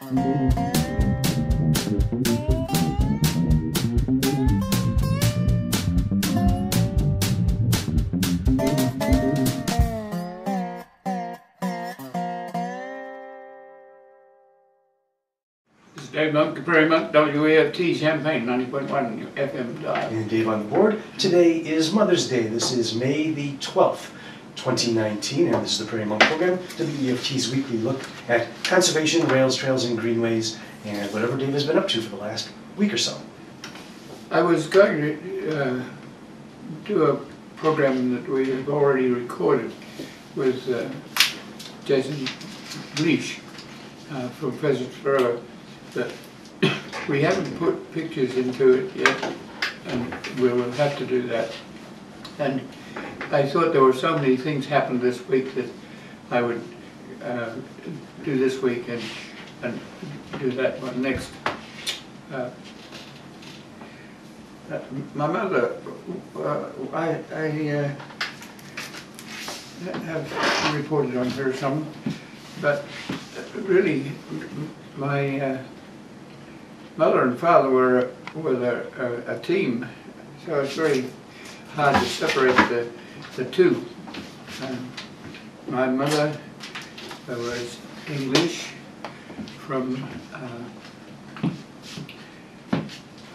Dave Monk, Prairie Monk, WAFT, Champaign, 90.1 FM dial. And Dave on the board. Today is Mother's Day. This is May the 12th, 2019, and this is the Prairie Monk program, WAFT's weekly look at conservation, rails, trails, and greenways, and whatever Dave has been up to for the last week or so. I was going to do a program that we have already recorded with Jason Leash from Pheasants Forever. That we haven't put pictures into it yet, and we will have to do that. And I thought there were so many things happened this week that I would do this week and do that one next. My mother, I have reported on her some, but really my mother and father were a team, so it's very hard to separate the two. My mother was English from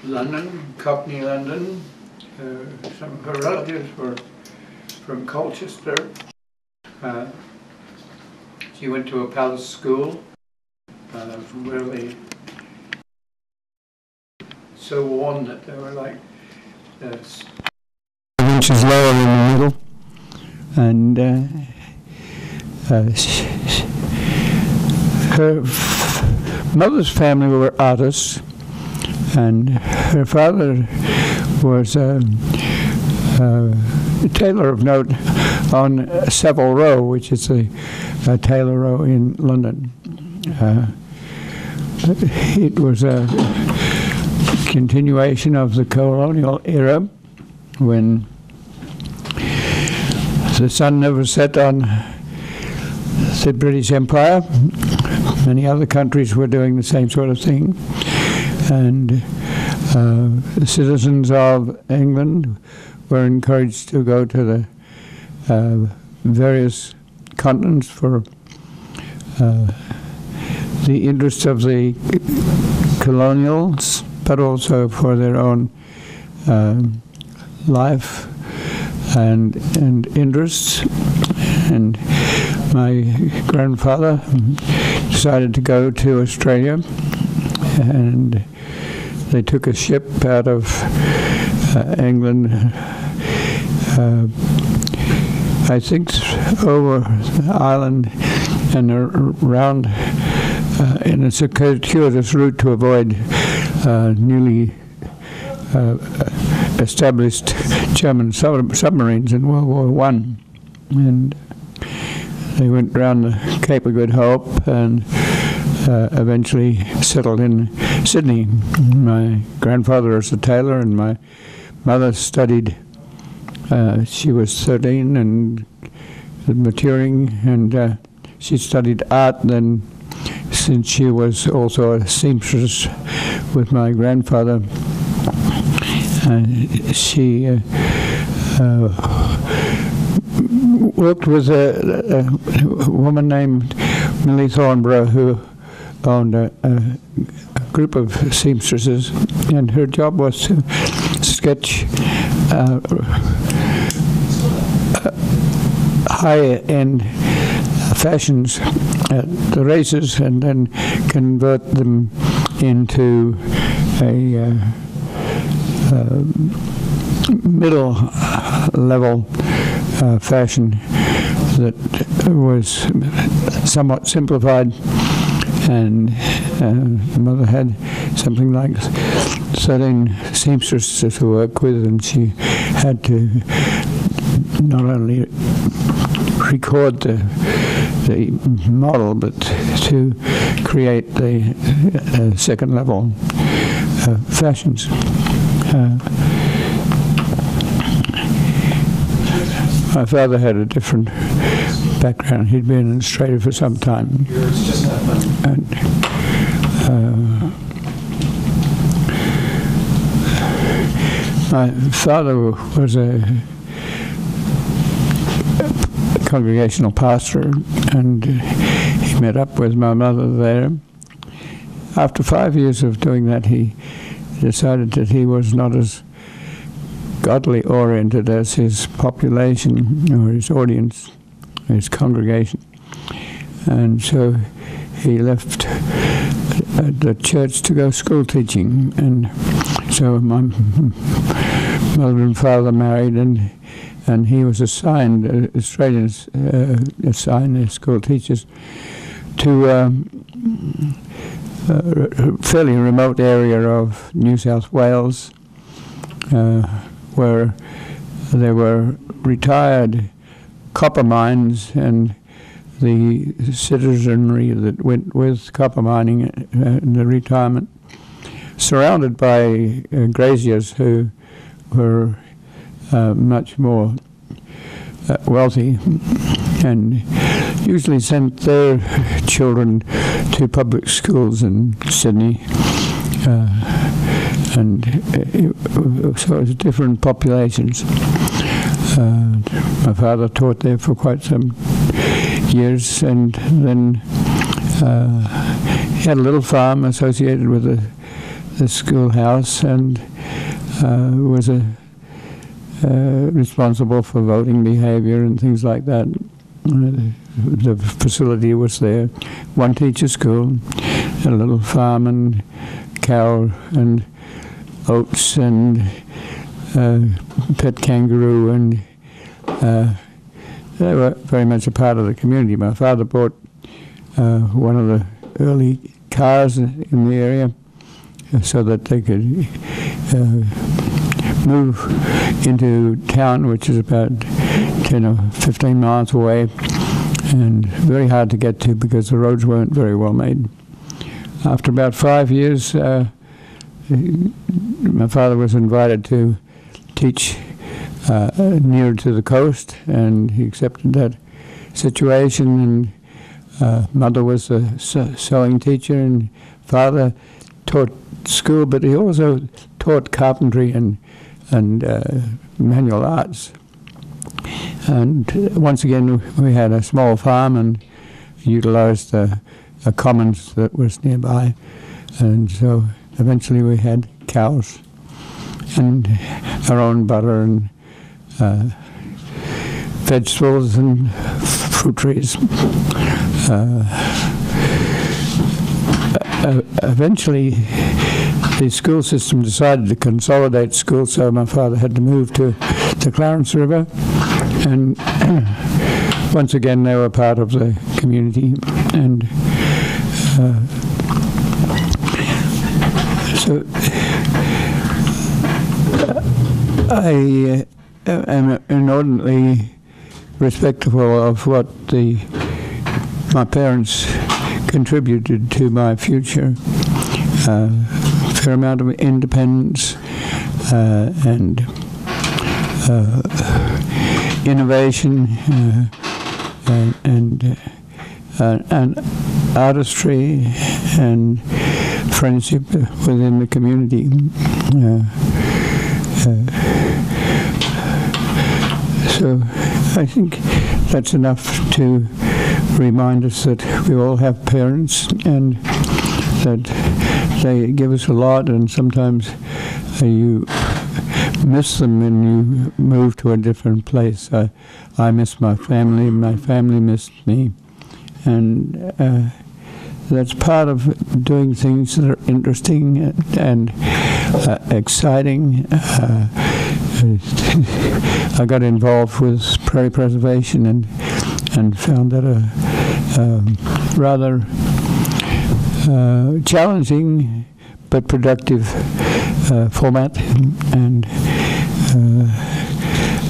London, Cockney London. Some of her relatives were from Colchester. She went to a palace school where they so worn that they were like inches lower in the middle, and her mother's family were artists, and her father was a tailor of note on Savile Row, which is a tailor row in London. It was a continuation of the colonial era when the sun never set on the British Empire. Many other countries were doing the same sort of thing, and the citizens of England were encouraged to go to the various continents for the interests of the colonials, but also for their own life and interests. And my grandfather decided to go to Australia, and they took a ship out of England, I think over the island and around in a circuitous route to avoid newly established German submarines in World War I. And they went around the Cape of Good Hope and eventually settled in Sydney. My grandfather was a tailor, and my mother studied. She was 13 and maturing, and she studied art then, since she was also a seamstress with my grandfather. She worked with a woman named Millie Thornborough, who owned a group of seamstresses, and her job was to sketch high-end fashions at the races and then convert them into a middle level fashion that was somewhat simplified. And mother had something like 13 seamstresses to work with, and she had to not only record the model, but to create the second level fashions. My father had a different background. He'd been in Australia for some time. And My father was a congregational pastor, and he met up with my mother there. After 5 years of doing that, he decided that he was not as godly oriented as his population or his audience, his congregation. And so he left the church to go school teaching. And so my mother and father married, and he was assigned, Australians assigned as school teachers to a fairly remote area of New South Wales, where there were retired copper mines, and the citizenry that went with copper mining in the retirement, surrounded by graziers who were much more wealthy, and usually sent their children to public schools in Sydney. And so it was different populations. My father taught there for quite some years, and then he had a little farm associated with the schoolhouse, and was responsible for voting behavior and things like that. The facility was there. One teacher school, a little farm, and cow and oats and pet kangaroo, and they were very much a part of the community. My father bought one of the early cars in the area so that they could move into town, which is about 10 or 15 miles away, and very hard to get to because the roads weren't very well made. After about 5 years, my father was invited to teach near to the coast, and he accepted that situation. And mother was a sewing teacher, and father taught school, but he also taught carpentry and manual arts. And once again, we had a small farm and utilized a commons that was nearby, and so eventually we had cows and our own butter and vegetables and fruit trees. Eventually, the school system decided to consolidate schools, so my father had to move to the Clarence River, and once again they were part of the community. And so I am inordinately respectful of what my parents contributed to my future. Fair amount of independence and innovation and artistry and friendship within the community. So I think that's enough to remind us that we all have parents, and that they give us a lot, and sometimes you miss them when you move to a different place. I miss my family missed me, and that's part of doing things that are interesting and exciting. I got involved with prairie preservation and found that a rather challenging but productive format, and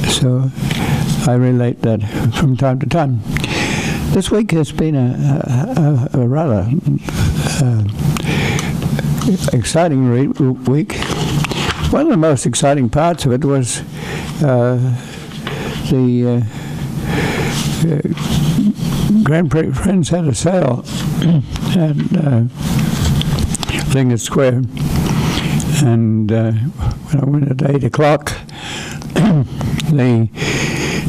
so I relate that from time to time. This week has been a rather exciting week. One of the most exciting parts of it was the Grand Prairie Friends had a sale at Lincoln Square, and when I went at 8 o'clock, the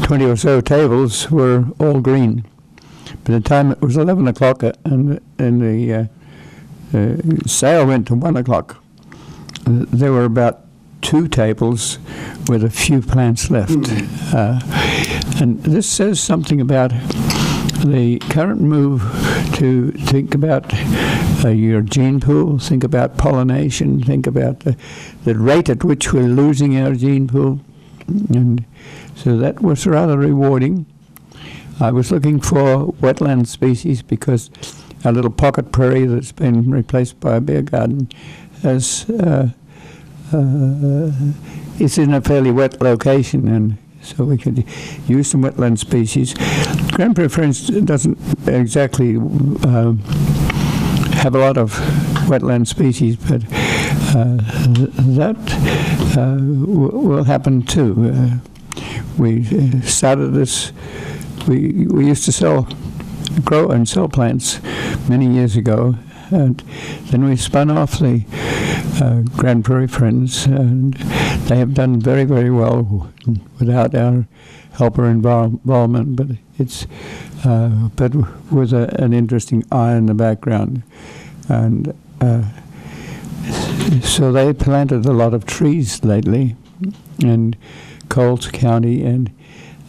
20 or so tables were all green. By the time it was 11 o'clock and the sale went to 1 o'clock, there were about 2 tables with a few plants left. And this says something about the current move to think about your gene pool, think about pollination, think about the rate at which we're losing our gene pool. And so that was rather rewarding. I was looking for wetland species because a little pocket prairie that's been replaced by a beer garden is in a fairly wet location, and so we could use some wetland species. Grand Prairie Friends doesn't exactly have a lot of wetland species, but that will happen too. We started this. We used to grow and sell plants many years ago, and then we spun off the Grand Prairie Friends, and they have done very, very well without our help or involvement. But it's but with an interesting eye in the background, and so they planted a lot of trees lately in Coles County, and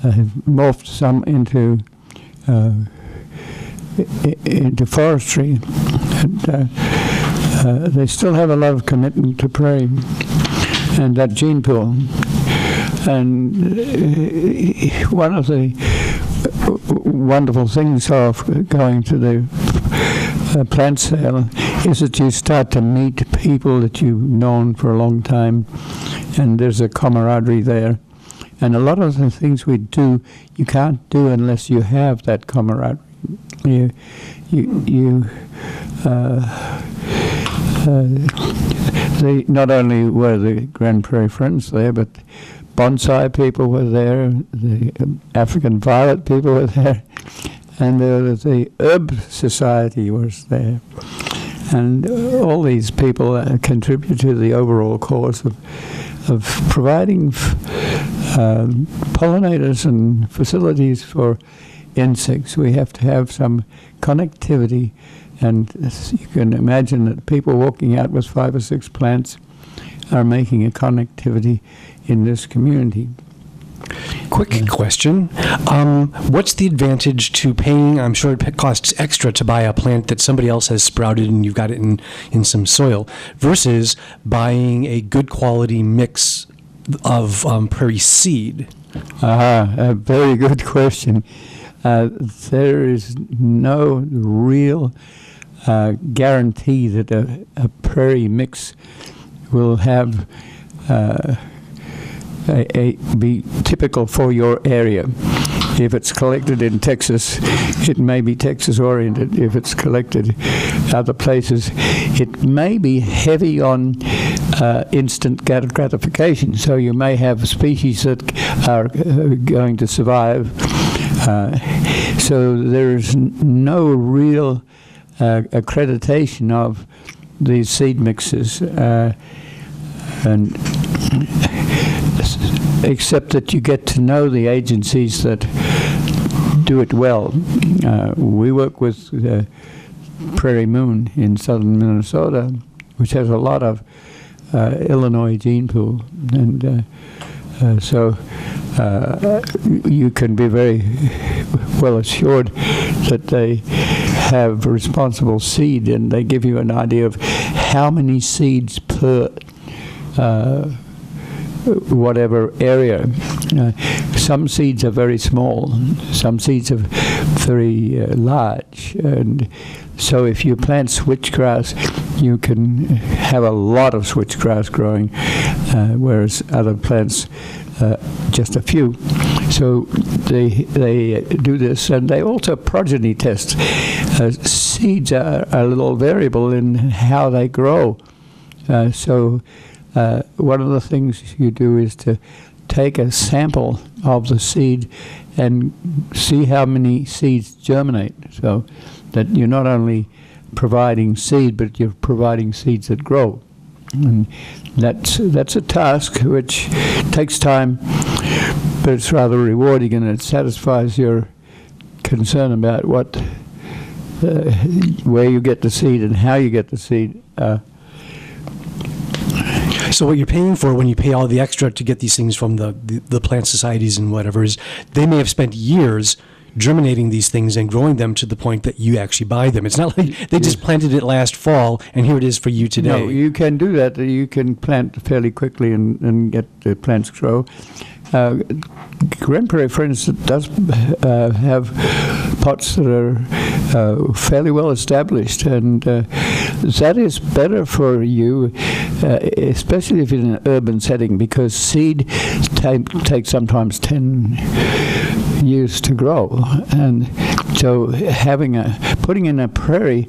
have morphed some into forestry, and they still have a lot of commitment to prairie and that gene pool. And one of the wonderful things of going to the plant sale is that you start to meet people that you've known for a long time, and there's a camaraderie there. And a lot of the things we do, you can't do unless you have that camaraderie. They not only were the Grand Prairie Friends there, but bonsai people were there, the African violet people were there, and the Herb Society was there. And all these people contribute to the overall cause of providing pollinators and facilities for insects. We have to have some connectivity, and you can imagine that people walking out with 5 or 6 plants are making a connectivity in this community. Quick question. What's the advantage to paying, I'm sure it costs extra to buy a plant that somebody else has sprouted and you've got it in some soil, versus buying a good quality mix of prairie seed? A very good question. There is no real guarantee that a prairie mix will have be typical for your area. If it's collected in Texas, it may be Texas-oriented. If it's collected other places, it may be heavy on instant gratification. So you may have species that are going to survive. So there's no real accreditation of these seed mixes, and except that you get to know the agencies that do it well. We work with Prairie Moon in southern Minnesota, which has a lot of Illinois gene pool, and so you can be very well assured that they have responsible seed, and they give you an idea of how many seeds per whatever area. Some seeds are very small, some seeds are very large, and so if you plant switchgrass, you can have a lot of switchgrass growing, whereas other plants, just a few. So they do this, and they also progeny test. Seeds are a little variable in how they grow. So one of the things you do is to take a sample of the seed and see how many seeds germinate, so that you're not only providing seed, but you're providing seeds that grow. And that's a task which takes time, but it's rather rewarding, and it satisfies your concern about where you get the seed and how you get the seed. So what you're paying for when you pay all the extra to get these things from the plant societies and whatever is they may have spent years germinating these things and growing them to the point that you actually buy them. It's not like they just planted it last fall and here it is for you today. No, you can do that. You can plant fairly quickly and get the plants grow. Grand Prairie, for instance, does have pots that are fairly well established, and that is better for you, especially if you're in an urban setting, because seed takes sometimes 10 years to grow, and so putting in a prairie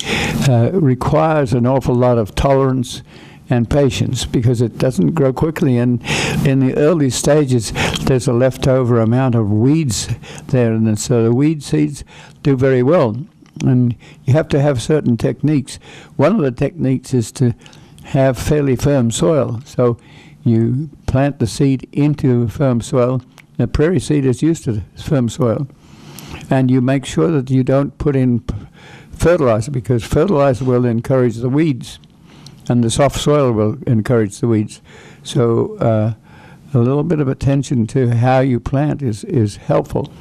requires an awful lot of tolerance and patience, because it doesn't grow quickly, and in the early stages there's a leftover amount of weeds there, and so the weed seeds do very well, and you have to have certain techniques. One of the techniques is to have fairly firm soil, so you plant the seed into firm soil. The prairie seed is used to firm soil, and you make sure that you don't put in fertilizer, because fertilizer will encourage the weeds, and the soft soil will encourage the weeds. So a little bit of attention to how you plant is helpful.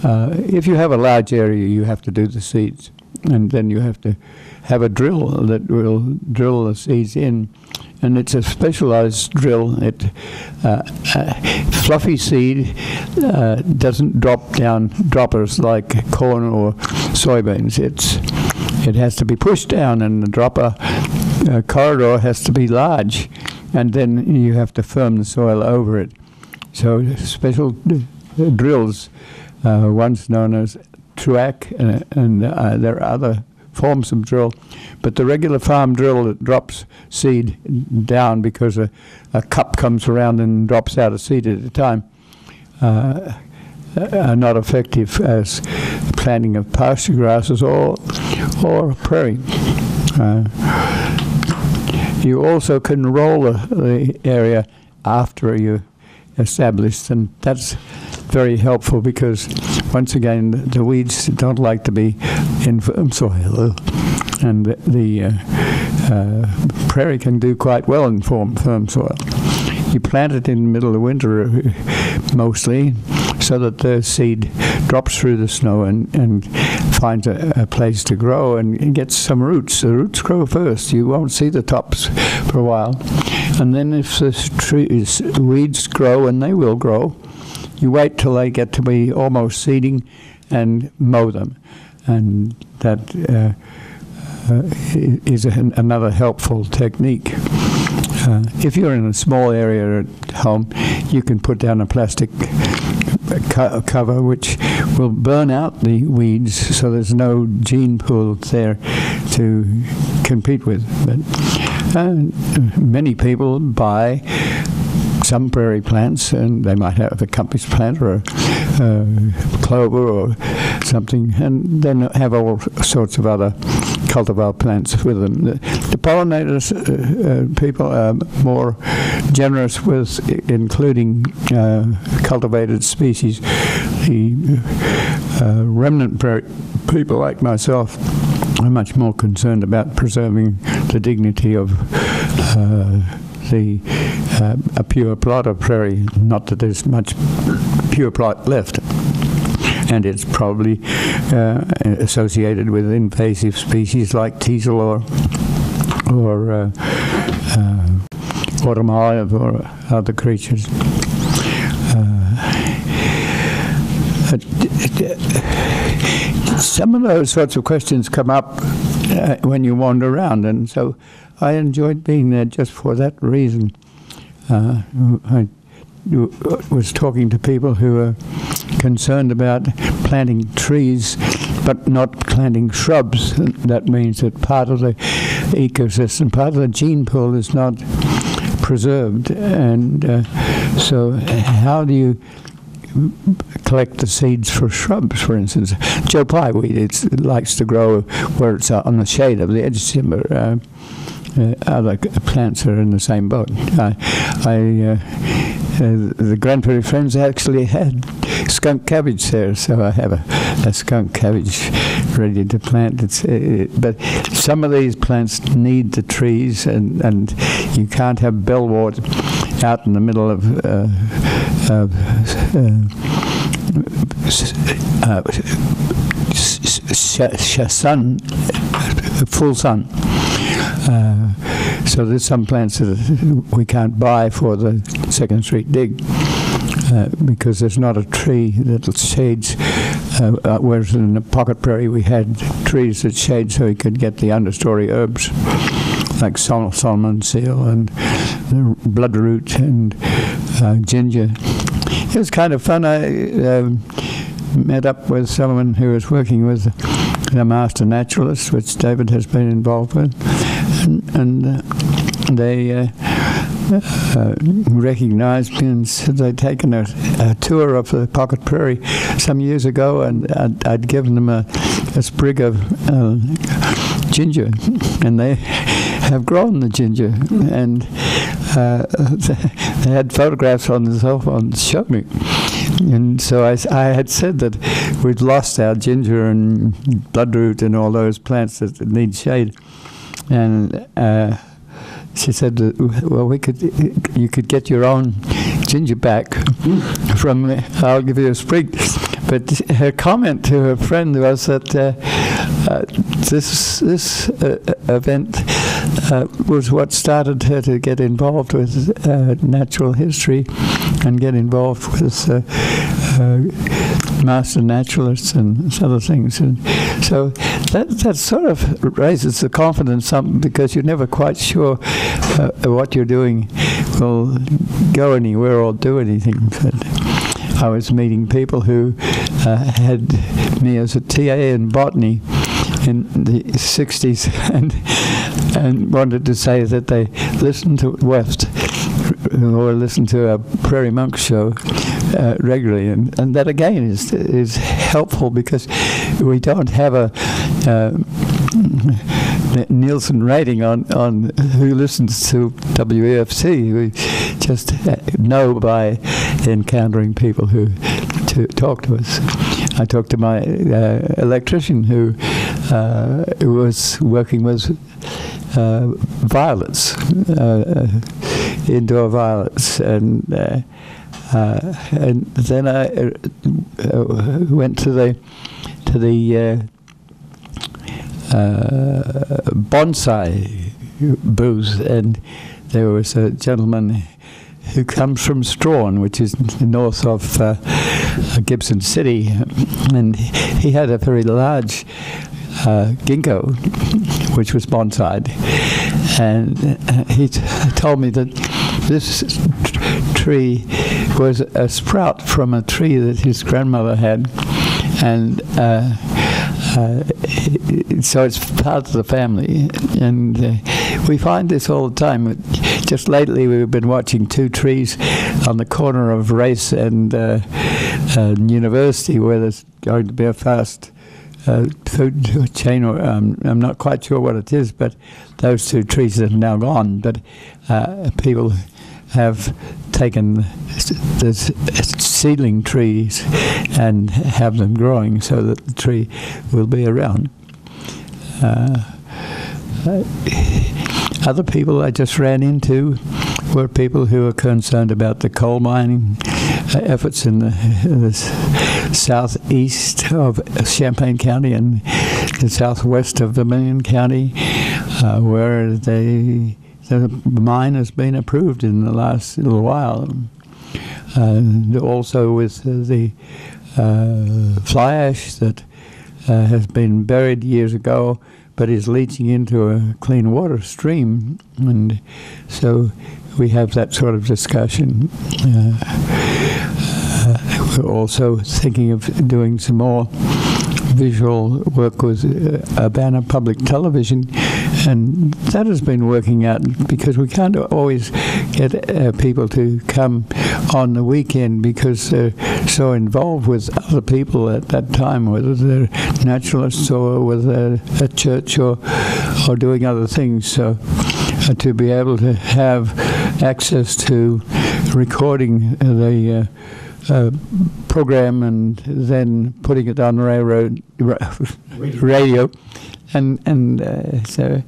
If you have a large area, you have to do the seeds, and then you have to have a drill that will drill the seeds in, and it's a specialized drill. Fluffy seed doesn't drop down droppers like corn or soybeans. It has to be pushed down, and the dropper corridor has to be large, and then you have to firm the soil over it. So special drills, one's known as truac, and there are other forms of drill, but the regular farm drill that drops seed down because a cup comes around and drops out a seed at a time are not effective as planting of pasture grasses or prairie. You also can roll the area after you established, and that's very helpful, because once again the weeds don't like to be in firm soil, and the prairie can do quite well in firm soil. You plant it in the middle of winter mostly, so that the seed drops through the snow and finds a place to grow and gets some roots. The roots grow first. You won't see the tops for a while. And then if the weeds grow, and they will grow, you wait till they get to be almost seeding and mow them. And that is another helpful technique. If you're in a small area at home, you can put down a plastic cover which will burn out the weeds, so there's no gene pool there to compete with. But many people buy some prairie plants, and they might have a compass plant or a clover or something, and then have all sorts of other cultivar plants with them. The pollinators, people are more generous with including cultivated species. The remnant prairie people like myself are much more concerned about preserving the dignity of a pure plot of prairie. Not that there's much pure plot left, and it's probably associated with invasive species like teasel or autumn olive or other creatures. Some of those sorts of questions come up when you wander around, and so I enjoyed being there just for that reason. I was talking to people who are concerned about planting trees but not planting shrubs. That means that part of the ecosystem, part of the gene pool is not preserved, and so how do you collect the seeds for shrubs, for instance? Joe Pye weed, it likes to grow where it's on the shade of the edge timber. other plants are in the same boat. The Grand Prairie Friends actually had skunk cabbage there, so I have a skunk cabbage ready to plant. But some of these plants need the trees, and you can't have bellwort out in the middle of sun, full sun. So there's some plants that we can't buy for the Second Street dig because there's not a tree that shades, whereas in the Pocket Prairie we had trees that shade so we could get the understory herbs like Solomon seal and bloodroot and ginger. It was kind of fun. I met up with someone who was working with the master naturalist, which David has been involved with, and they recognized me and said they'd taken a tour of the Pocket Prairie some years ago, and I'd given them a sprig of ginger, and they have grown the ginger, and they had photographs on the cell phone to show me. And so I had said that we'd lost our ginger and bloodroot and all those plants that need shade. And she said, well, you could get your own ginger back from me. I'll give you a sprig. But her comment to her friend was that this event was what started her to get involved with natural history and get involved with master naturalists and other things. And so that sort of raises the confidence up, because you're never quite sure what you're doing will go anywhere or do anything. But I was meeting people who had me as a TA in botany in the 60s and wanted to say that they listened to West or listened to a Prairie Monk show regularly, and that again is helpful, because we don't have a Nielsen rating on who listens to WEFC. We just know by encountering people who talk to us. I talked to my electrician who was working with violets, indoor violets, and then I went to the bonsai booth, and there was a gentleman who comes from Strawn, which is north of Gibson City, and he had a very large ginkgo, which was bonsai'd, and he told me that this tree was a sprout from a tree that his grandmother had, and so it's part of the family, and we find this all the time. Just lately we've been watching two trees on the corner of Race and University, where there's going to be a fast food chain, or I'm not quite sure what it is, but those two trees have now gone. But people have taken the seedling trees and have them growing so that the tree will be around. Other people I just ran into were people who are concerned about the coal mining efforts in the southeast of Champaign County and the southwest of Vermilion County, where the mine has been approved in the last little while. Also with the fly ash that has been buried years ago, but is leaching into a clean water stream, and so we have that sort of discussion. We're also thinking of doing some more visual work with Urbana Public Television, and that has been working out, because we can't always get people to come on the weekend because they're so involved with other people at that time, whether they're naturalists or whether they're at church or doing other things. So to be able to have access to recording the program and then putting it on radio. And so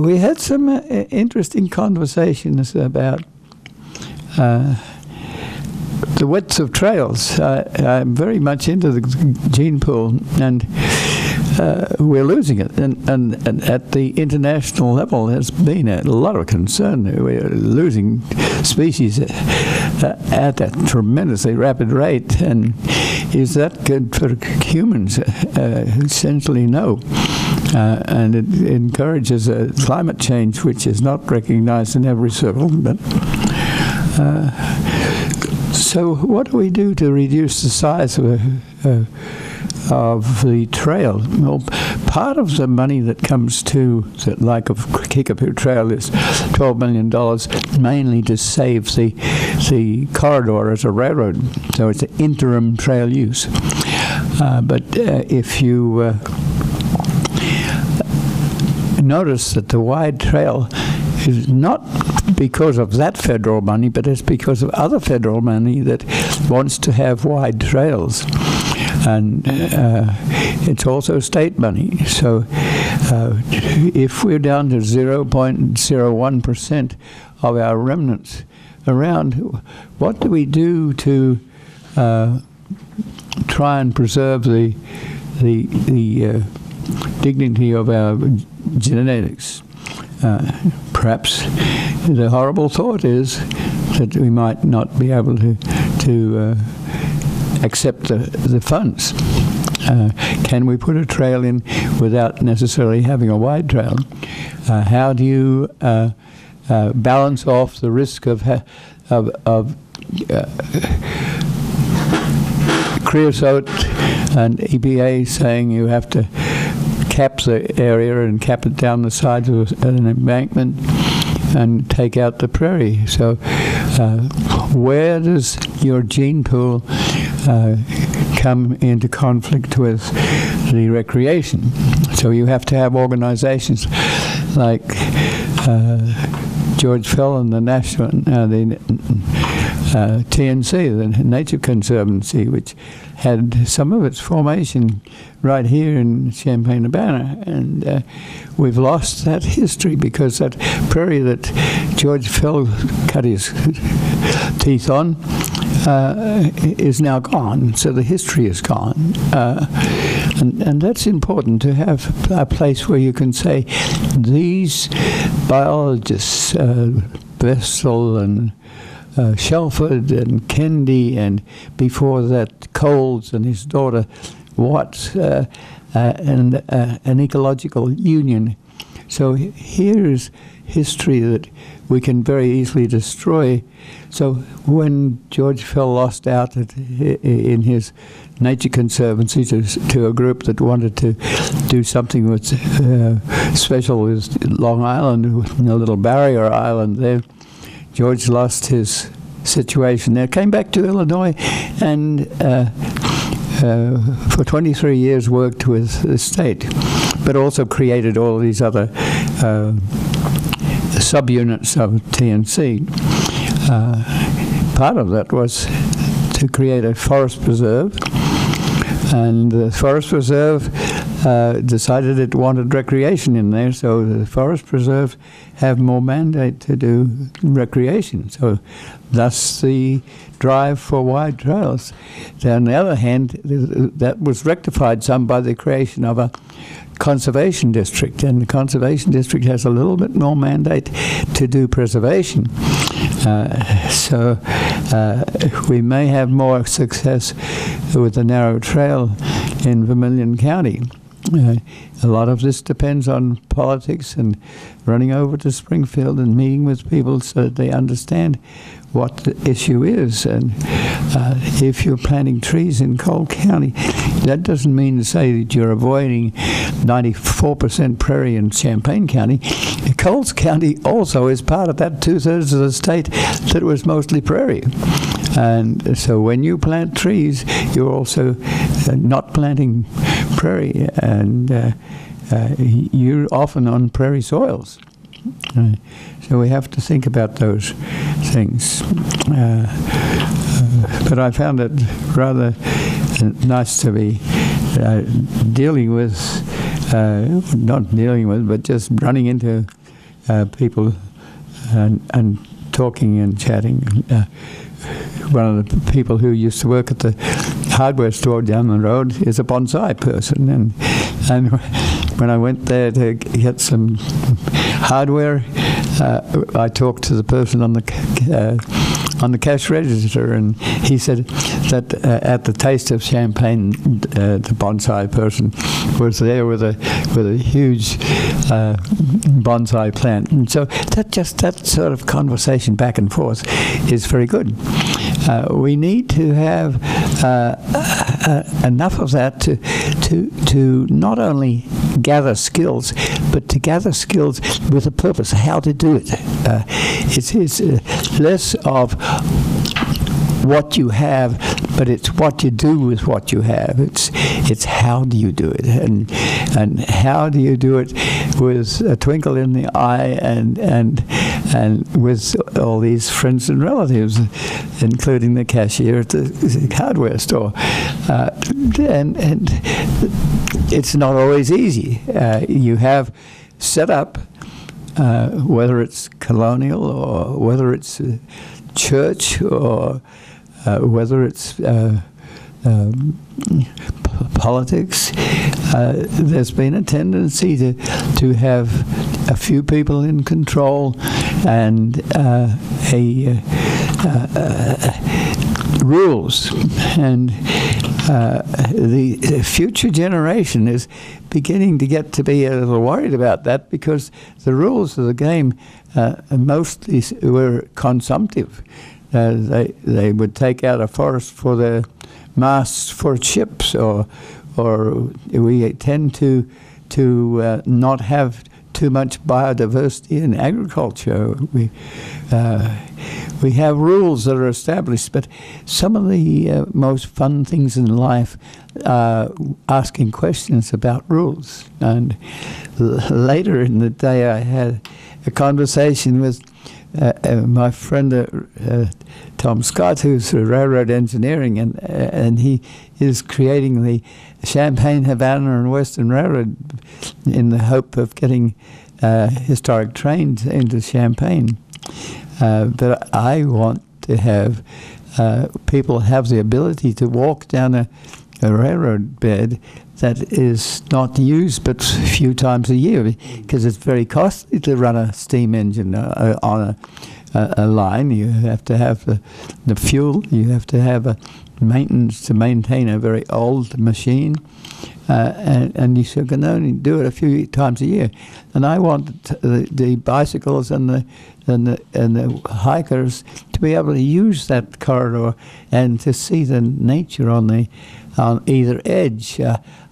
we had some interesting conversations about the width of trails. I'm very much into the gene pool, and we're losing it. And at the international level, there's been a lot of concern. We're losing species at a tremendously rapid rate. And is that good for humans? Essentially, no. And it encourages climate change, which is not recognized in every circle. But so what do we do to reduce the size of the trail? Well, part of the money that comes to the like of Kickapoo Trail is $12 million, mainly to save the corridor as a railroad. So it's an interim trail use. But if you notice that the wide trail is not because of that federal money, but it's because of other federal money that wants to have wide trails. And it's also state money. So if we're down to 0.01% of our remnants around, what do we do to try and preserve the dignity of our genetics? Perhaps the horrible thought is that we might not be able to accept the funds. Can we put a trail in without necessarily having a wide trail? How do you balance off the risk of creosote and EPA saying you have to cap the area and cap it down the sides of an embankment and take out the prairie? So where does your gene pool come into conflict with the recreation? So you have to have organizations like George Fell and the National, TNC, the Nature Conservancy, which had some of its formation right here in Champaign-Urbana, and we've lost that history because that prairie that George Fell cut his teeth on is now gone, so the history is gone. And that's important, to have a place where you can say these biologists, Bessel and Shelford and Kendi, and before that Coles and his daughter Watts, and an ecological union. So here is history that we can very easily destroy. So when George Fell lost out in his Nature Conservancy to a group that wanted to do something with special with Long Island, a little barrier island there, George lost his situation there, came back to Illinois, and for 23 years worked with the state, but also created all these other subunits of TNC. Part of that was to create a forest preserve, and the forest preserve decided it wanted recreation in there, so the forest preserve have more mandate to do recreation. So thus the drive for wide trails. So on the other hand, that was rectified some by the creation of a conservation district, and the conservation district has a little bit more mandate to do preservation. So we may have more success with the narrow trail in Vermilion County. A lot of this depends on politics and running over to Springfield and meeting with people so that they understand what the issue is. And if you're planting trees in Cole County, that doesn't mean to say that you're avoiding 94% prairie in Champaign County. Coles County also is part of that 2/3 of the state that was mostly prairie. And so when you plant trees, you're also not planting prairie, and you're often on prairie soils. So we have to think about those things. But I found it rather nice to be dealing with, not dealing with, but just running into people and talking and chatting. One of the people who used to work at the hardware store down the road is a bonsai person, and when I went there to get some hardware, I talked to the person on the cash register, and he said that at the Taste of Champagne, the bonsai person was there with a huge bonsai plant, and so that sort of conversation back and forth is very good. We need to have enough of that to not only gather skills, but to gather skills with a purpose, how to do it. It's less of what you have, but it's what you do with what you have. It's how do you do it, and how do you do it with a twinkle in the eye, and with all these friends and relatives, including the cashier at the hardware store, and it's not always easy. You have set up, whether it's colonial or whether it's church or whether it's politics, there's been a tendency to have a few people in control and rules, and the future generation is beginning to get to be a little worried about that, because the rules of the game mostly were consumptive. They would take out a forest for the masts for ships, or we tend to not have too much biodiversity in agriculture. We have rules that are established, but some of the most fun things in life are asking questions about rules. And later in the day, I had a conversation with my friend Tom Scott, who's a railroad engineering, and he is creating the Champaign, Havana and Western Railroad in the hope of getting historic trains into Champaign. But I want to have people have the ability to walk down a railroad bed that is not used but a few times a year, because it's very costly to run a steam engine on a line. You have to have the fuel, you have to have a maintenance to maintain a very old machine, and you can only do it a few times a year. And I want the bicycles and the hikers to be able to use that corridor and to see the nature on either edge.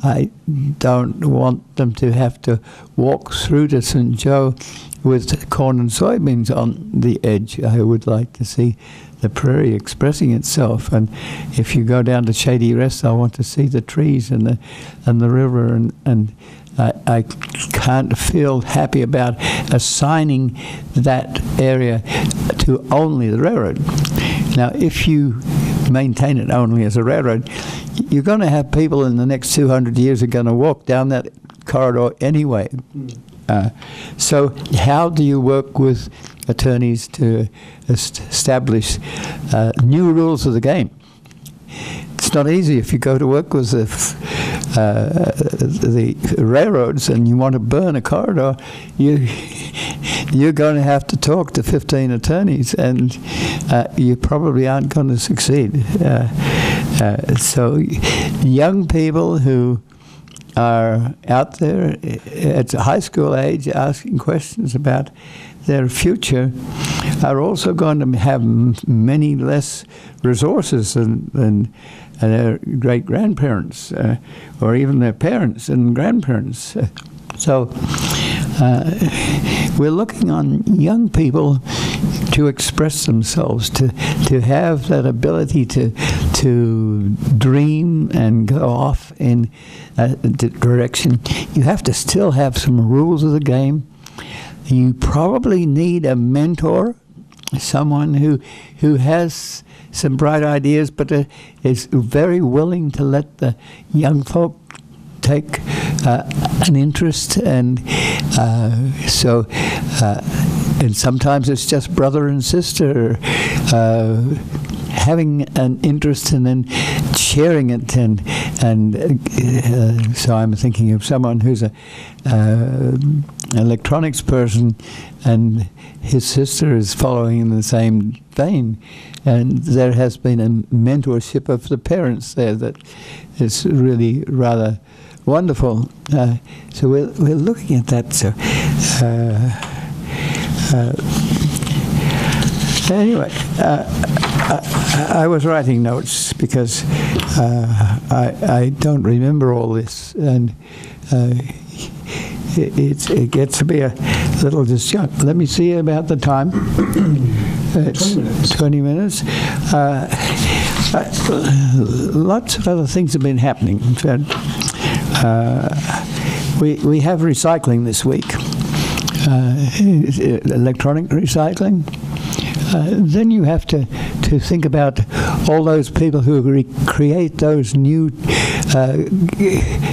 I don't want them to have to walk through to St. Joe with corn and soybeans on the edge. I would like to see the prairie expressing itself, and if you go down to Shady Rest, I want to see the trees and the river, and I can't feel happy about assigning that area to only the railroad. Now, if you maintain it only as a railroad, you're going to have people in the next 200 years are going to walk down that corridor anyway. So how do you work with attorneys to establish new rules of the game? It's not easy. If you go to work with the railroads and you want to burn a corridor, you're going to have to talk to 15 attorneys, and you probably aren't going to succeed. So young people who are out there at high school age asking questions about their future are also going to have many less resources than their great-grandparents or even their parents and grandparents. So we're looking on young people to express themselves, to have that ability to dream and go off in a direction. You have to still have some rules of the game. you probably need a mentor, someone who has some bright ideas, but is very willing to let the young folk take an interest, and and sometimes it's just brother and sister having an interest and then sharing it, and so I'm thinking of someone who's a electronics person, and his sister is following in the same vein, and there has been a mentorship of the parents there that is really rather wonderful. So we're looking at that. So anyway, I was writing notes because I don't remember all this, and it gets to be a little disjunct. Let me see about the time. It's 20 minutes. Lots of other things have been happening. In fact, we have recycling this week, electronic recycling. Then you have to think about all those people who create those new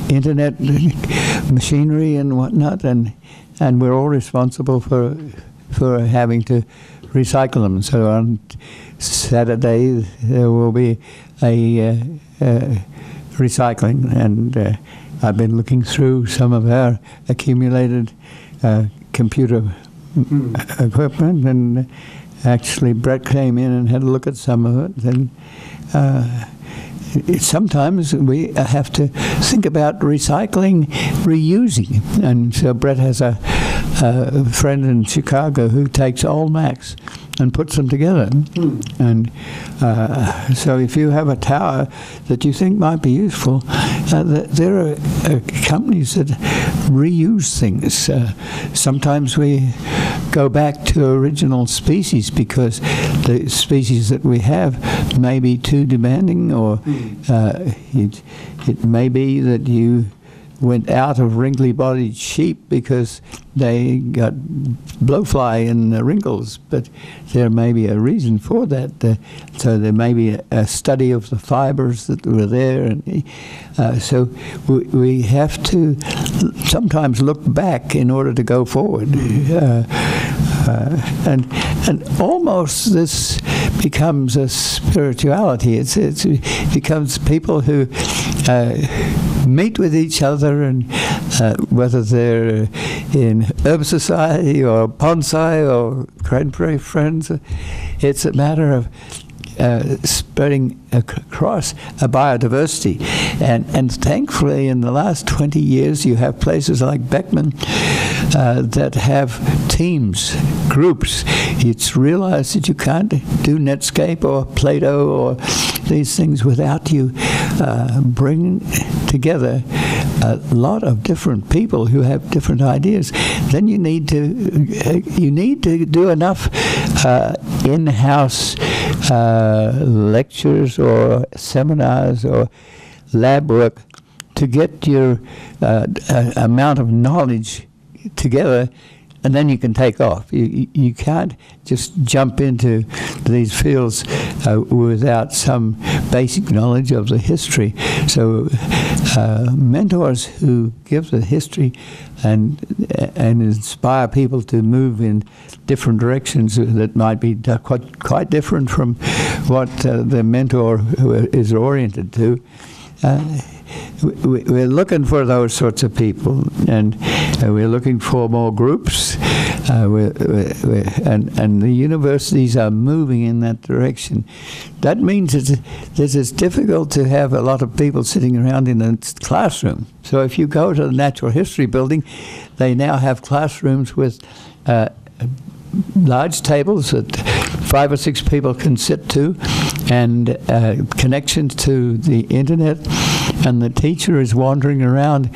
internet machinery and whatnot, and we're all responsible for having to recycle them. So on Saturday there will be a recycling, and I've been looking through some of our accumulated computer equipment, and actually Brett came in and had a look at some of it, and sometimes we have to think about recycling, reusing, and so Brett has a friend in Chicago who takes old Macs and puts them together. And so if you have a tower that you think might be useful, there are companies that reuse things. Sometimes we go back to original species because the species that we have may be too demanding, or it may be that you went out of wrinkly-bodied sheep because they got blowfly in the wrinkles, but there may be a reason for that. So there may be a study of the fibers that were there, and so we have to sometimes look back in order to go forward. And almost this becomes a spirituality. It becomes people who meet with each other, and whether they're in Urban Society or Bonsai or Grand Prairie Friends, it's a matter of spreading across a biodiversity. And thankfully in the last 20 years you have places like Beckman that have teams, groups. It's realized that you can't do Netscape or Plato or these things without you bringing together a lot of different people who have different ideas. Then you need to do enough in-house lectures or seminars or lab work to get your amount of knowledge together, and then you can take off. You can't just jump into these fields without some basic knowledge of the history. So mentors who give the history and inspire people to move in different directions that might be quite different from what the mentor is oriented to. We're looking for those sorts of people, and we're looking for more groups, and the universities are moving in that direction. That means that it's difficult to have a lot of people sitting around in a classroom. So if you go to the Natural History Building, they now have classrooms with large tables that 5 or 6 people can sit to, and connections to the internet, and the teacher is wandering around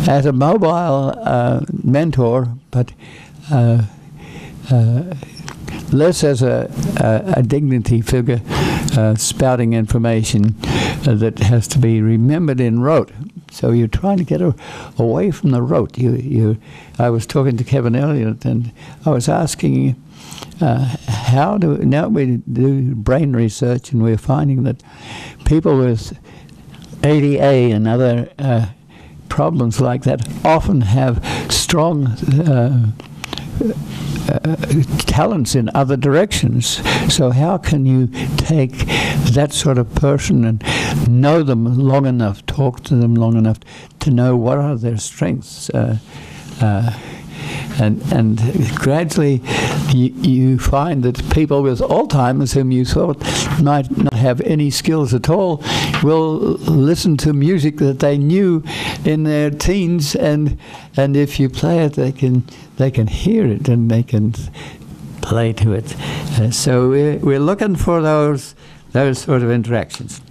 as a mobile mentor, but less as a dignity figure spouting information that has to be remembered in rote. So you're trying to get away from the rote. I was talking to Kevin Elliott, and I was asking, now we do brain research, and we're finding that people with ADA and other problems like that often have strong talents in other directions. So how can you take that sort of person and know them long enough, talk to them long enough to know what are their strengths? And gradually you find that people with Alzheimer's, whom you thought might not have any skills at all, will listen to music that they knew in their teens, and if you play it, they can hear it and they can play to it. So we're looking for those sort of interactions.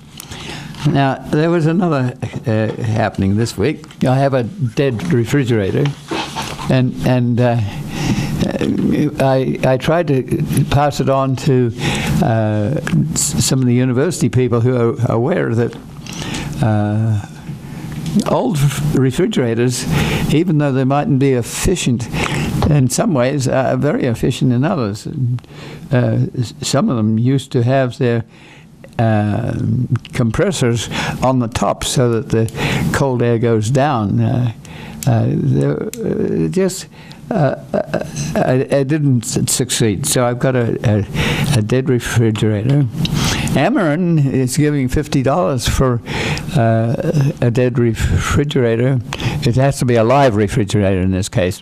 Now, there was another happening this week. I have a dead refrigerator, and I tried to pass it on to some of the university people who are aware that old refrigerators, even though they mightn't be efficient in some ways, are very efficient in others. Some of them used to have their compressors on the top so that the cold air goes down. I didn't succeed, so I've got a dead refrigerator. Ameren is giving $50 for a dead refrigerator. It has to be a live refrigerator in this case.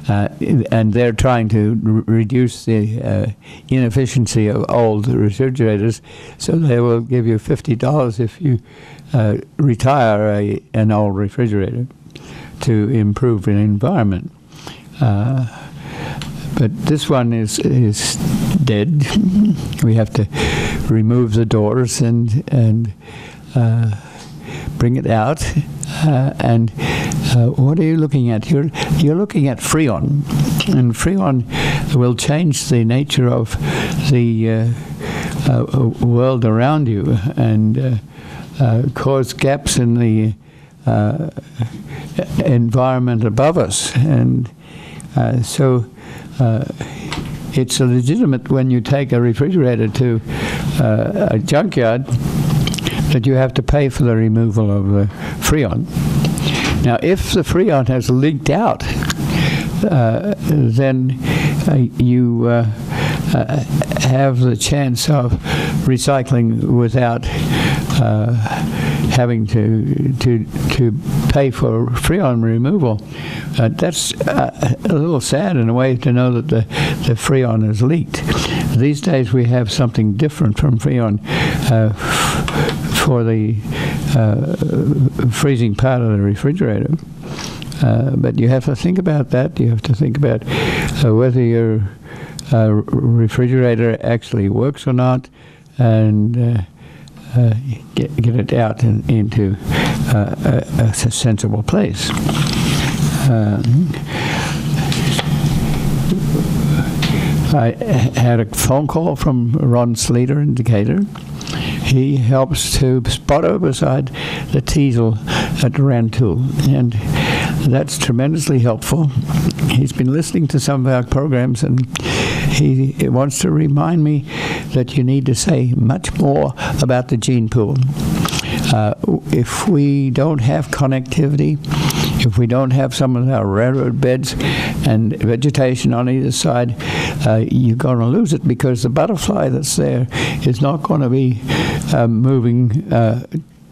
And they're trying to reduce the inefficiency of old refrigerators, so they will give you $50 if you retire an old refrigerator to improve the environment. But this one is dead. We have to remove the doors and bring it out. And what are you looking at? You're looking at Freon, and Freon will change the nature of the world around you and cause gaps in the environment above us. And so it's legitimate when you take a refrigerator to a junkyard that you have to pay for the removal of the Freon. Now, if the Freon has leaked out, then you have the chance of recycling without having to pay for Freon removal. That's a little sad in a way to know that the Freon is leaked. These days we have something different from Freon for the freezing part of the refrigerator. But you have to think about that. You have to think about whether your refrigerator actually works or not, and get it out into a sensible place. I had a phone call from Ron Sleater in Decatur. He helps to spot beside the teasel at Rantoul, and that's tremendously helpful. He's been listening to some of our programs, and he wants to remind me that you need to say much more about the gene pool. If we don't have connectivity, if we don't have some of our railroad beds and vegetation on either side, you're going to lose it, because the butterfly that's there is not going to be moving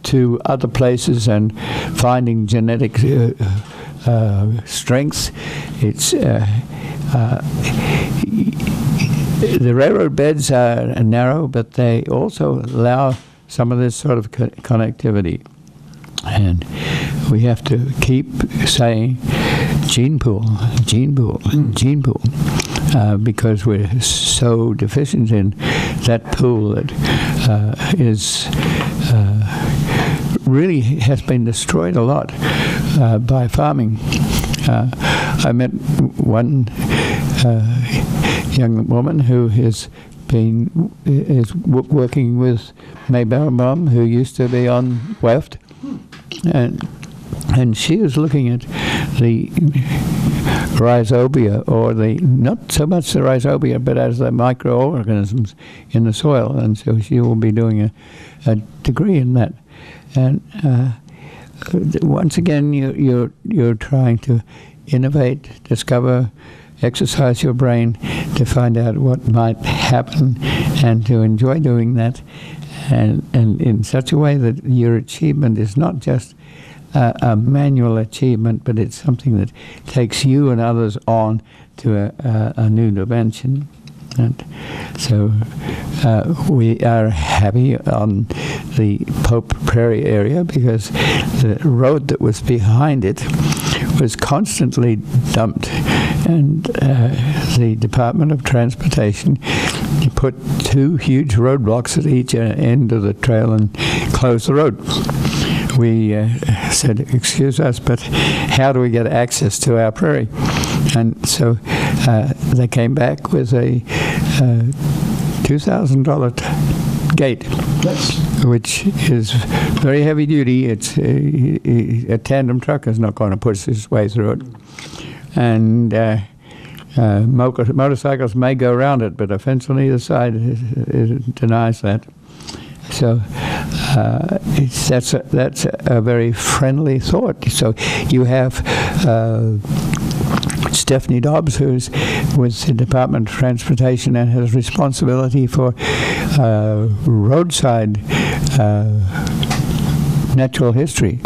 to other places and finding genetic strengths. It's the railroad beds are narrow, but they also allow some of this sort of connectivity. And we have to keep saying gene pool, gene pool, gene pool, because we're so deficient in that pool that is really has been destroyed a lot by farming. I met one young woman who has is working with May Baum, who used to be on WEFT, and she is looking at the rhizobia, or the, not so much the rhizobia, but as the microorganisms in the soil, and so she will be doing a degree in that. And once again, you're trying to innovate, discover, exercise your brain to find out what might happen, and to enjoy doing that, and in such a way that your achievement is not just a manual achievement, but it's something that takes you and others on to a new dimension. And so we are happy on the Pope Prairie area, because the road that was behind it was constantly dumped, and the Department of Transportation put 2 huge roadblocks at each end of the trail and closed the road. We said, excuse us, but how do we get access to our prairie? And so they came back with a $2,000 gate, Nice. which is very heavy duty. It's a tandem truck is not going to push its way through it. And motorcycles may go around it, but a fence on either side denies that. So that's a very friendly thought. So you have Stephanie Dobbs, who's with the Department of Transportation and has responsibility for roadside natural history.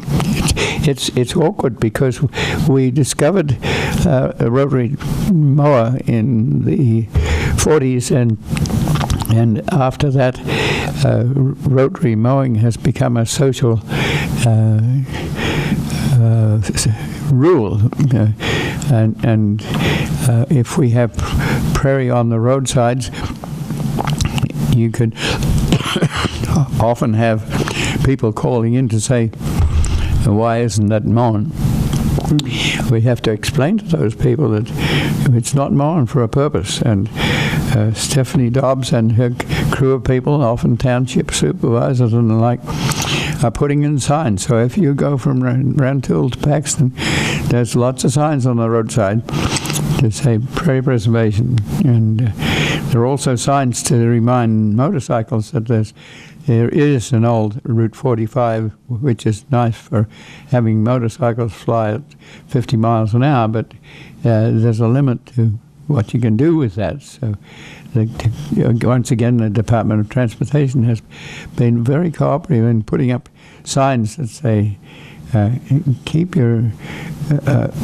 It's awkward because we discovered a rotary mower in the 40s, and after that, rotary mowing has become a social rule. And if we have prairie on the roadsides, you could often have people calling in to say, why isn't that mown? We have to explain to those people that it's not mown for a purpose. And Stephanie Dobbs and her crew of people, often township supervisors and the like, are putting in signs. So if you go from Rantoul to Paxton, there's lots of signs on the roadside to say prairie preservation. And there are also signs to remind motorcycles that there is an old Route 45, which is nice for having motorcycles fly at 50 miles an hour, but there's a limit to what you can do with that. So once again, the Department of Transportation has been very cooperative in putting up signs that say, keep your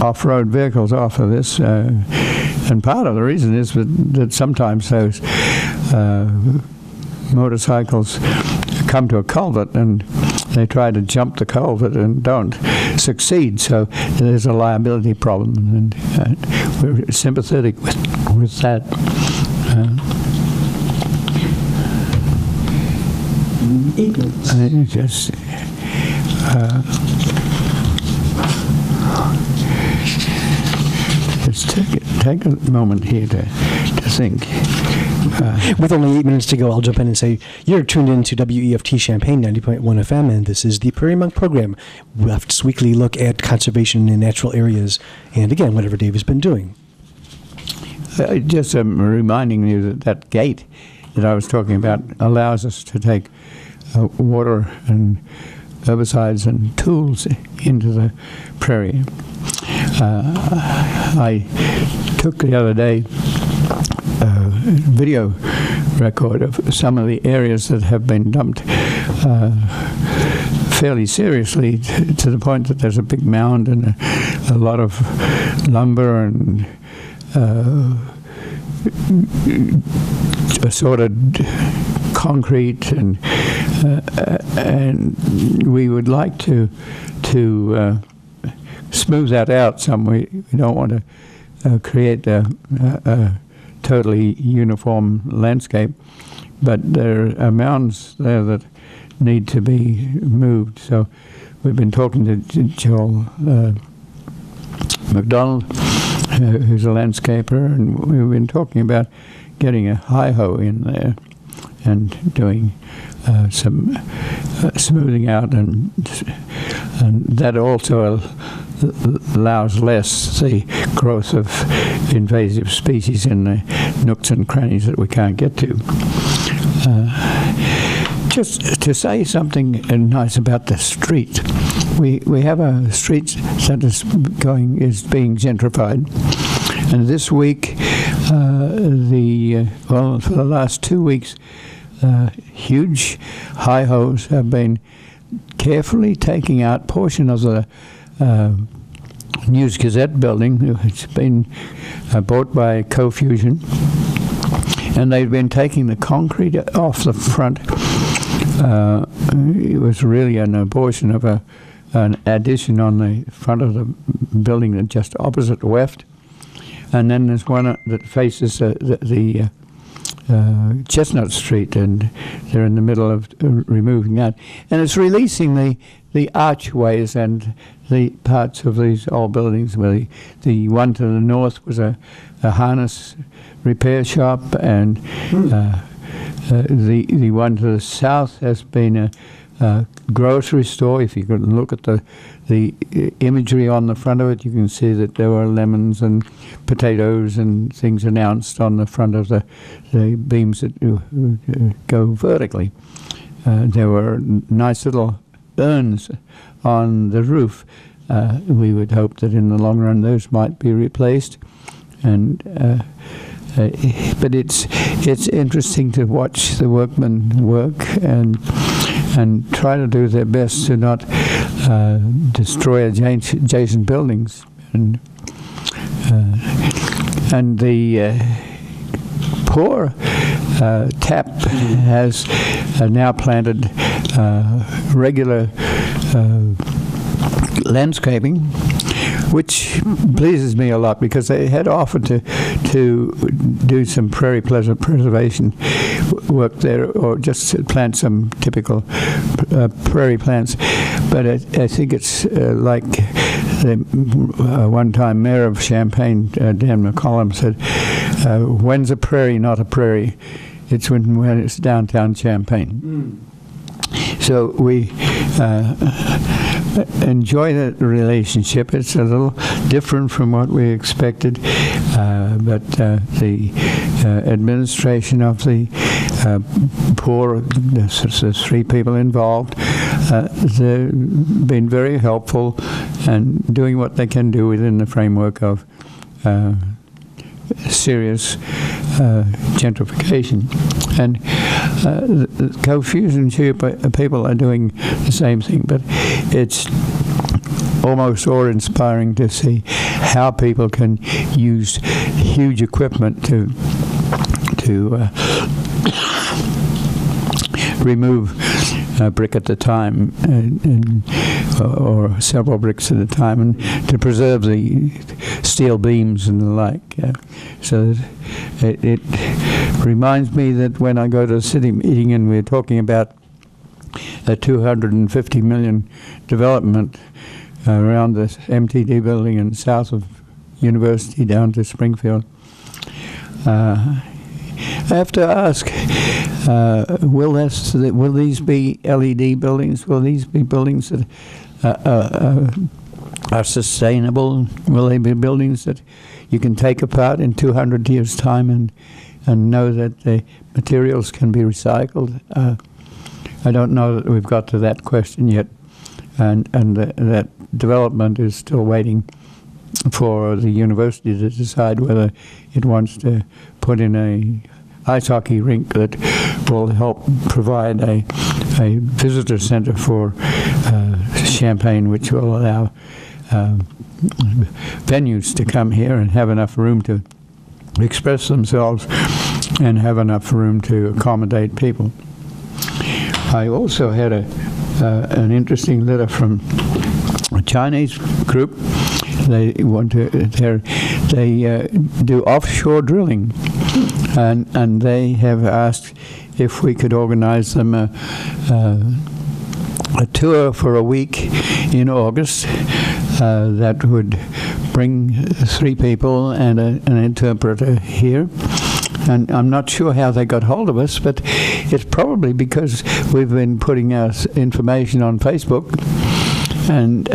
off-road vehicles off of this. And part of the reason is that sometimes those motorcycles come to a culvert and they try to jump the culvert and don't succeed, so there's a liability problem, and we're sympathetic with that. Just take a moment here to think. With only 8 minutes to go, I'll jump in and say you're tuned in to WEFT Champaign 90.1 FM, and this is the Prairie Monk program, WEFT's weekly look at conservation in natural areas, and again, whatever Dave has been doing. Just reminding you that gate that I was talking about allows us to take water and herbicides and tools into the prairie. I took the other day a video record of some of the areas that have been dumped fairly seriously to the point that there's a big mound and a lot of lumber and assorted concrete, and we would like to smooth that out some. We don't want to create a totally uniform landscape, but there are mounds there that need to be moved. So we've been talking to Joel McDonald, who's a landscaper, and we've been talking about getting a hi-ho in there and doing some smoothing out, and that also allows less the growth of invasive species in the nooks and crannies that we can't get to. Just to say something nice about the street, we have a street that is being gentrified, and this week, for the last 2 weeks, huge hi-hos have been carefully taking out portion of the News Gazette building. It's been bought by Co-Fusion, and they've been taking the concrete off the front. It was really an abortion of an addition on the front of the building that just opposite west. And then there's one that faces the Chestnut Street, and they're in the middle of removing that. And it's releasing the archways and the parts of these old buildings. Where the one to the north was a harness repair shop, and the one to the south has been a grocery store. If you could look at the imagery on the front of it, you can see that there were lemons and potatoes and things announced on the front of the beams that go vertically. There were nice little urns on the roof. We would hope that in the long run those might be replaced. And but it's interesting to watch the workmen work and try to do their best to not destroy adjacent buildings. And the poor TAP has now planted regular landscaping, which pleases me a lot, because they had offered to do some prairie preservation work there, or just plant some typical prairie plants. But I think it's like the one-time mayor of Champaign, Dan McCollum, said, when's a prairie not a prairie? It's when it's downtown Champaign. So we enjoy that relationship. It's a little different from what we expected, but the administration of the poor, the 3 people involved, they've been very helpful and doing what they can do within the framework of serious gentrification. And the Co-Fusion people are doing the same thing, but it's almost awe-inspiring to see how people can use huge equipment to remove a brick at a time, or several bricks at a time, and to preserve the steel beams and the like. So it reminds me that when I go to a city meeting and we're talking about a 250 million development around the MTD building and south of University down to Springfield, I have to ask, will these be LED buildings? Will these be buildings that are sustainable? Will they be buildings that you can take apart in 200 years' time and know that the materials can be recycled? I don't know that we've got to that question yet, and that development is still waiting for the university to decide whether it wants to put in a ice hockey rink that will help provide a visitor center for Champaign, which will allow venues to come here and have enough room to express themselves and have enough room to accommodate people. I also had an interesting letter from a Chinese group. They do offshore drilling, and they have asked if we could organize them a tour for a week in August that would bring 3 people and an interpreter here, And I'm not sure how they got hold of us, but it's probably because we've been putting our information on Facebook. And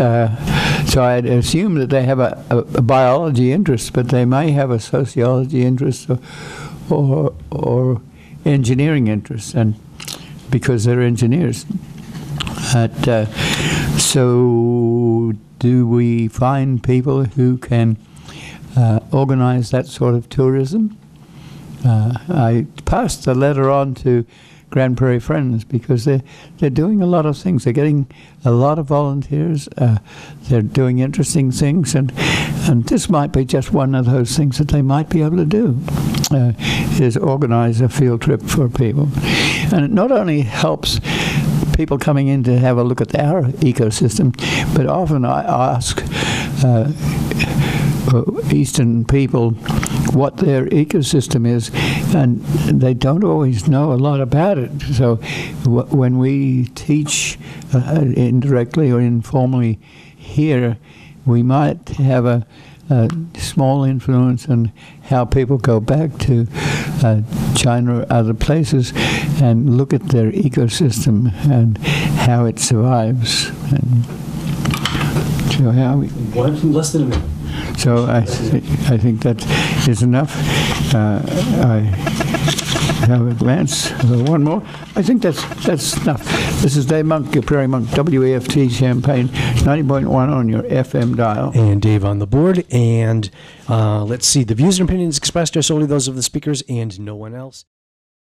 so I'd assume that they have a biology interest, but they may have a sociology interest or engineering interest, and because they're engineers. So do we find people who can organize that sort of tourism? I passed the letter on to Grand Prairie Friends because they're doing a lot of things. They're getting a lot of volunteers. They're doing interesting things, and this might be just one of those things that they might be able to do, is organize a field trip for people. And it not only helps people coming in to have a look at our ecosystem, but often I ask Eastern people what their ecosystem is, and they don't always know a lot about it. So when we teach indirectly or informally here, we might have a small influence on how people go back to China or other places and look at their ecosystem and how it survives. And so how we... Less than a minute. So I think that is enough. I have a glance. One more. I think that's enough. This is Dave Monk, your Prairie Monk, WAFT Champaign, 90.1 on your FM dial. And Dave on the board. And let's see, the views and opinions expressed are solely those of the speakers and no one else.